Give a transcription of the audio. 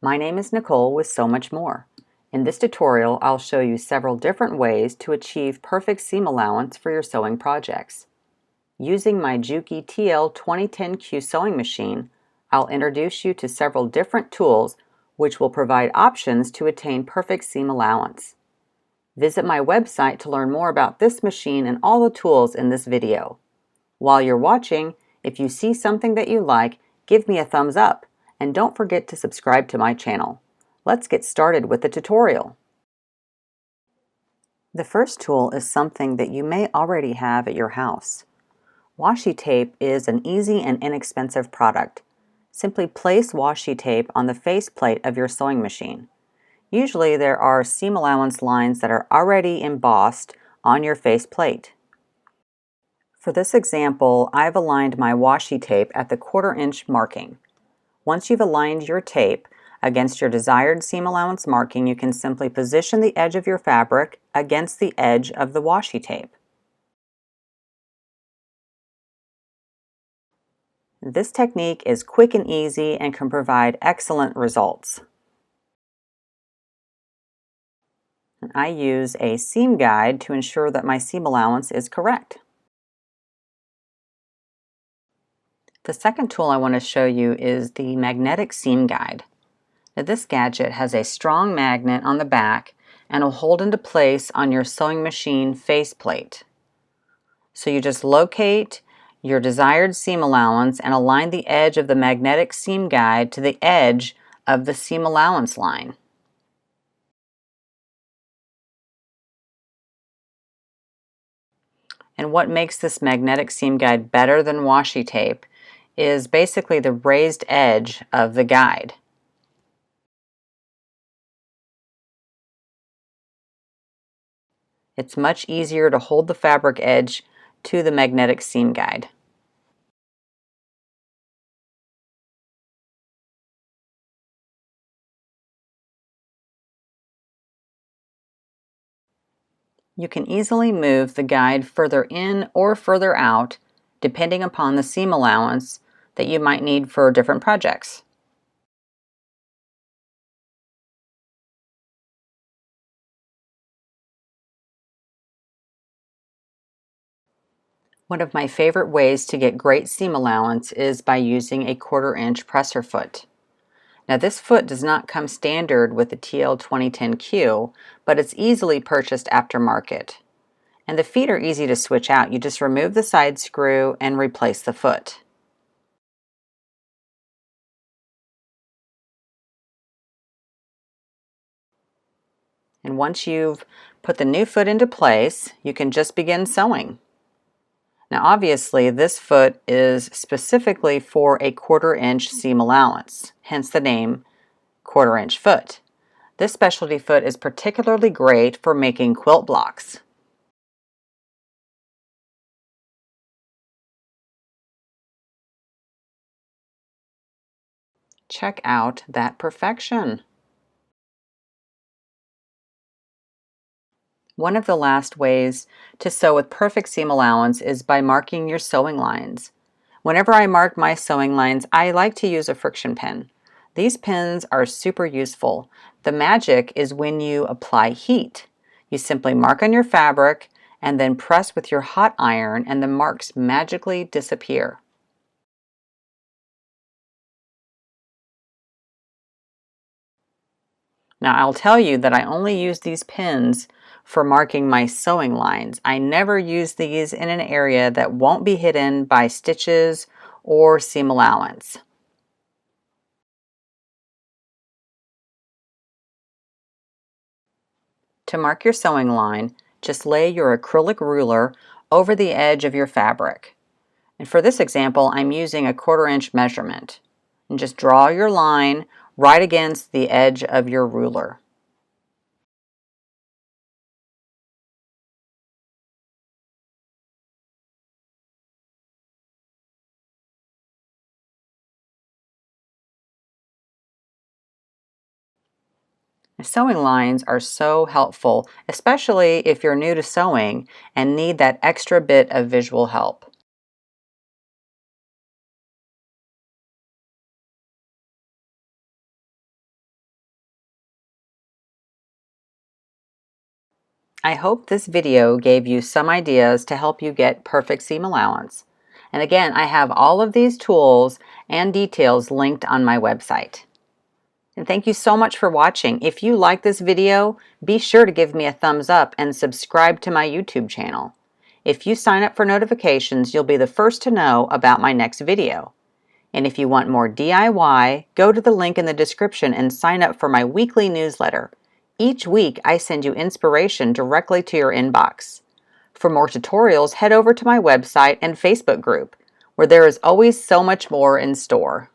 My name is Nicole with So Much More. In this tutorial, I'll show you several different ways to achieve perfect seam allowance for your sewing projects. Using my Juki TL2010Q sewing machine, I'll introduce you to several different tools which will provide options to attain perfect seam allowance. Visit my website to learn more about this machine and all the tools in this video. While you're watching, if you see something that you like, give me a thumbs up. And don't forget to subscribe to my channel. Let's get started with the tutorial. The first tool is something that you may already have at your house. Washi tape is an easy and inexpensive product. Simply place washi tape on the faceplate of your sewing machine. Usually there are seam allowance lines that are already embossed on your faceplate. For this example, I've aligned my washi tape at the 1/4 inch marking. Once you've aligned your tape against your desired seam allowance marking, you can simply position the edge of your fabric against the edge of the washi tape. This technique is quick and easy and can provide excellent results. I use a seam guide to ensure that my seam allowance is correct. The second tool I want to show you is the magnetic seam guide. Now, this gadget has a strong magnet on the back and will hold into place on your sewing machine faceplate. So you just locate your desired seam allowance and align the edge of the magnetic seam guide to the edge of the seam allowance line. And what makes this magnetic seam guide better than washi tape is basically the raised edge of the guide. It's much easier to hold the fabric edge to the magnetic seam guide. You can easily move the guide further in or further out depending upon the seam allowance that you might need for different projects. One of my favorite ways to get great seam allowance is by using a 1/4 inch presser foot. Now this foot does not come standard with the TL2010Q, but it's easily purchased aftermarket. And the feet are easy to switch out. You just remove the side screw and replace the foot. And once you've put the new foot into place, you can just begin sewing. Now obviously this foot is specifically for a 1/4 inch seam allowance, hence the name 1/4 inch foot. This specialty foot is particularly great for making quilt blocks. Check out that perfection. One of the last ways to sew with perfect seam allowance is by marking your sewing lines. Whenever I mark my sewing lines, I like to use a friction pin. These pins are super useful. The magic is when you apply heat. You simply mark on your fabric and then press with your hot iron and the marks magically disappear. Now I'll tell you that I only use these pins for marking my sewing lines. I never use these in an area that won't be hidden by stitches or seam allowance. To mark your sewing line, just lay your acrylic ruler over the edge of your fabric. And for this example, I'm using a 1/4 inch measurement. And just draw your line right against the edge of your ruler. Sewing lines are so helpful, especially if you're new to sewing and need that extra bit of visual help. I hope this video gave you some ideas to help you get perfect seam allowance. And again, I have all of these tools and details linked on my website. And thank you so much for watching. If you like this video, be sure to give me a thumbs up and subscribe to my YouTube channel. If you sign up for notifications, you'll be the first to know about my next video. And if you want more DIY, go to the link in the description and sign up for my weekly newsletter. Each week, I send you inspiration directly to your inbox. For more tutorials, head over to my website and Facebook group, where there is always so much more in store.